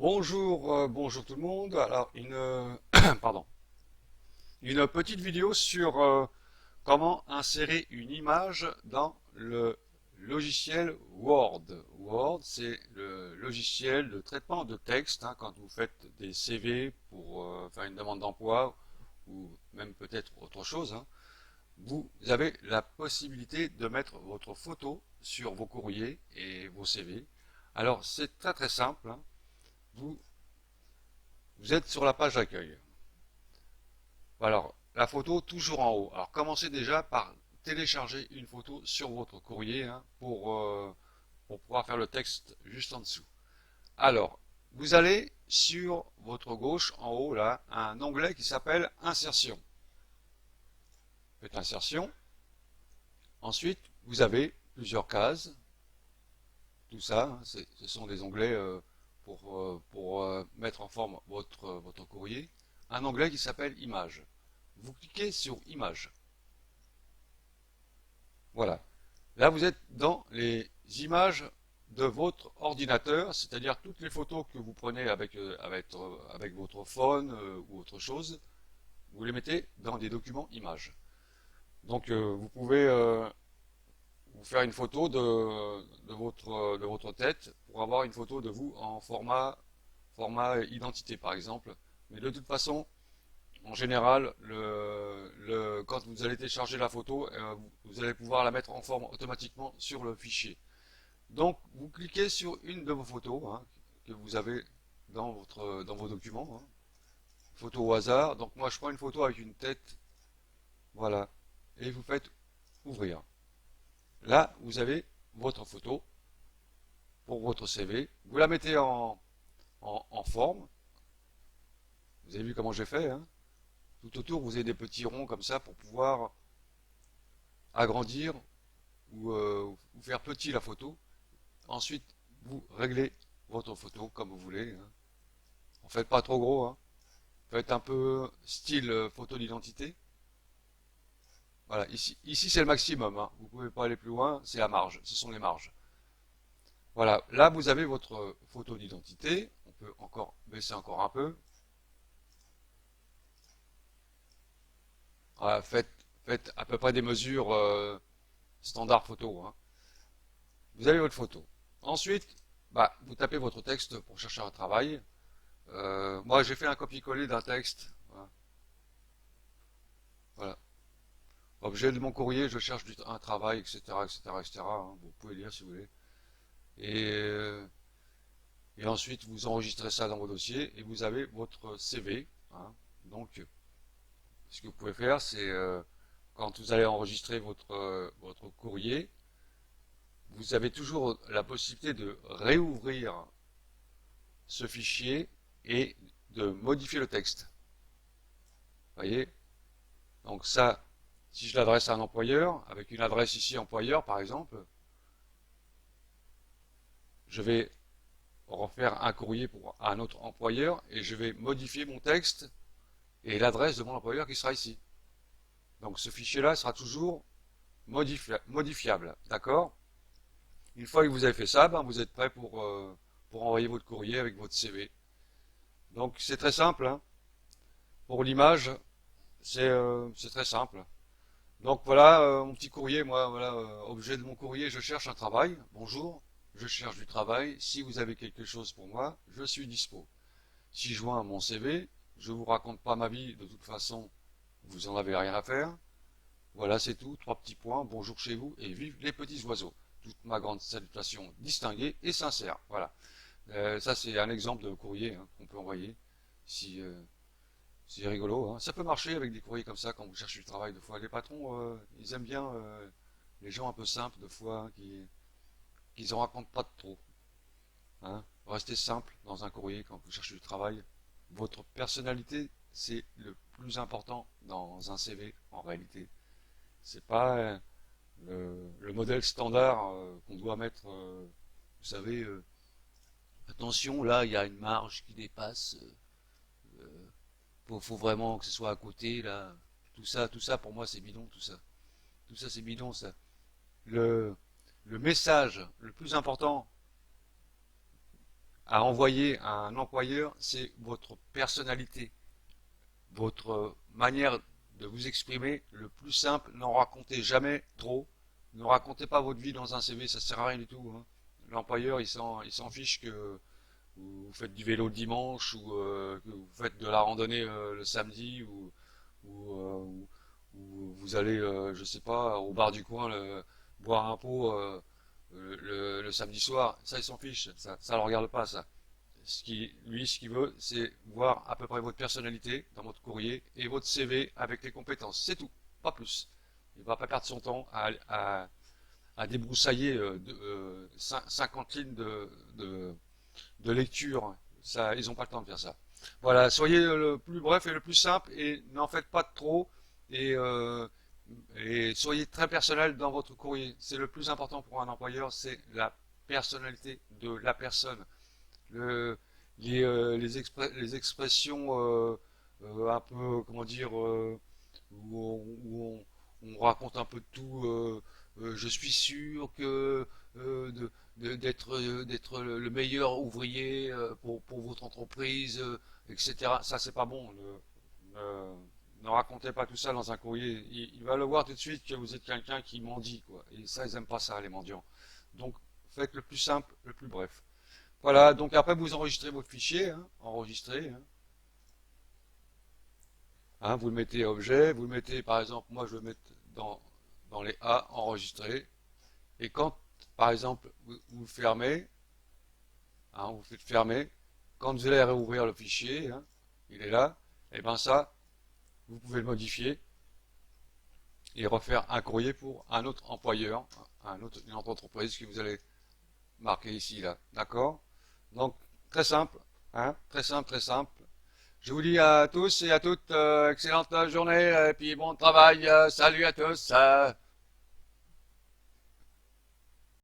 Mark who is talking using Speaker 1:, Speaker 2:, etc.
Speaker 1: Bonjour, bonjour tout le monde. Alors, pardon, une petite vidéo sur comment insérer une image dans le logiciel Word. Word, c'est le logiciel de traitement de texte, hein, quand vous faites des CV pour faire une demande d'emploi ou même peut-être autre chose, hein. Vous avez la possibilité de mettre votre photo sur vos courriers et vos CV. Alors, c'est très très simple, hein. Vous Vous êtes sur la page d'accueil. Alors, la photo toujours en haut. Alors, commencez déjà par télécharger une photo sur votre courrier, hein, pour pouvoir faire le texte juste en dessous. Alors, vous allez sur votre gauche, en haut, là, un onglet qui s'appelle Insertion. Faites Insertion. Ensuite, vous avez plusieurs cases. Tout ça, hein, ce sont des onglets pour mettre en forme votre courrier. Un onglet qui s'appelle Images. Vous cliquez sur Images. Voilà. Là, vous êtes dans les images de votre ordinateur, c'est-à-dire toutes les photos que vous prenez avec votre phone ou autre chose, vous les mettez dans des documents images. Donc, vous pouvez vous faire une photo de votre tête pour avoir une photo de vous en format identité, par exemple. Mais de toute façon, en général, quand vous allez télécharger la photo, vous allez pouvoir la mettre en forme automatiquement sur le fichier. Donc, vous cliquez sur une de vos photos, hein, que vous avez dans vos documents, hein. Photo au hasard. Donc, moi, je prends une photo avec une tête, voilà, et vous faites ouvrir. Là, vous avez votre photo pour votre CV. Vous la mettez en forme. Vous avez vu comment j'ai fait, hein. Tout autour, vous avez des petits ronds comme ça pour pouvoir agrandir ou faire petit la photo. Ensuite, vous réglez votre photo comme vous voulez, hein. En faites pas trop gros, hein. Faites un peu style photo d'identité. Voilà, ici c'est le maximum, hein. Vous pouvez pas aller plus loin, c'est la marge, ce sont les marges. Voilà, là vous avez votre photo d'identité. On peut encore baisser encore un peu. Voilà, faites à peu près des mesures standard photo, hein. Vous avez votre photo. Ensuite, bah, vous tapez votre texte pour chercher un travail. Moi, j'ai fait un copier-coller d'un texte. Voilà. Voilà. Objet de mon courrier, je cherche un travail, etc., etc., etc., hein. Vous pouvez lire si vous voulez. Et, euh, et ensuite, vous enregistrez ça dans vos dossiers et vous avez votre CV, hein. Donc, ce que vous pouvez faire, c'est quand vous allez enregistrer votre courrier, vous avez toujours la possibilité de réouvrir ce fichier et de modifier le texte. Vous voyez? Donc ça, si je l'adresse à un employeur, avec une adresse ici employeur par exemple, je vais refaire un courrier pour un autre employeur et je vais modifier mon texte et l'adresse de mon employeur qui sera ici. Donc ce fichier-là sera toujours modifiable, d'accord? Une fois que vous avez fait ça, ben, vous êtes prêt pour envoyer votre courrier avec votre CV. Donc c'est très simple, hein. Pour l'image, c'est très simple. Donc voilà, mon petit courrier, moi, voilà, objet de mon courrier, je cherche un travail. Bonjour, je cherche du travail. Si vous avez quelque chose pour moi, je suis dispo. Si je joins mon CV, je vous raconte pas ma vie, de toute façon, vous en avez rien à faire. Voilà, c'est tout, trois petits points, bonjour chez vous et vive les petits oiseaux. Toute ma grande salutation distinguée et sincère. Voilà. Ça, c'est un exemple de courrier, hein, qu'on peut envoyer si, c'est rigolo, hein. Ça peut marcher avec des courriers comme ça quand vous cherchez du travail. Des fois, les patrons, ils aiment bien les gens un peu simples, des fois, hein, qui en racontent pas de trop, hein. Restez simple dans un courrier quand vous cherchez du travail. Votre personnalité, c'est le plus important dans un CV en réalité. C'est pas le modèle standard qu'on doit mettre. Vous savez, attention, là, il y a une marge qui dépasse. Faut vraiment que ce soit à côté, là. Tout ça, pour moi, c'est bidon, tout ça. Tout ça, c'est bidon, ça. Le, le message le plus important à envoyer à un employeur, c'est votre personnalité, votre manière de vous exprimer le plus simple. N'en racontez jamais trop. Ne racontez pas votre vie dans un CV, ça sert à rien du tout, hein. L'employeur, il s'en fiche que vous faites du vélo le dimanche ou que vous faites de la randonnée le samedi ou vous allez, je sais pas, au bar du coin boire un pot le samedi soir. Ça, il s'en fiche. Ça le regarde pas, ça. Lui, ce qu'il veut, c'est voir à peu près votre personnalité dans votre courrier et votre CV avec les compétences. C'est tout, pas plus. Il va pas perdre son temps à débroussailler 50 lignes de lecture. Ça, ils n'ont pas le temps de faire ça. Voilà, soyez le plus bref et le plus simple et n'en faites pas de trop et, euh, et soyez très personnel dans votre courrier. C'est le plus important pour un employeur, c'est la personnalité de la personne. Le, les expressions un peu, comment dire, où on raconte un peu de tout. Je suis sûr que d'être le meilleur ouvrier pour votre entreprise, etc. Ça, c'est pas bon. Ne racontez pas tout ça dans un courrier. Il va le voir tout de suite que vous êtes quelqu'un qui mendie, quoi. Et ça, ils aiment pas ça, les mendiants. Donc, faites le plus simple, le plus bref. Voilà, donc après vous enregistrez votre fichier, hein, enregistrez, hein. Vous le mettez objet, vous le mettez par exemple, moi je vais mettre dans les A enregistré, et quand par exemple vous le fermez, vous le faites fermer, quand vous allez réouvrir le fichier, hein, il est là, et ben ça, vous pouvez le modifier et refaire un courrier pour un autre employeur, une autre entreprise que vous allez marquer ici, là, d'accord? Donc très simple, hein, très simple, très simple. Je vous dis à tous et à toutes excellente journée et puis bon travail. Salut à tous.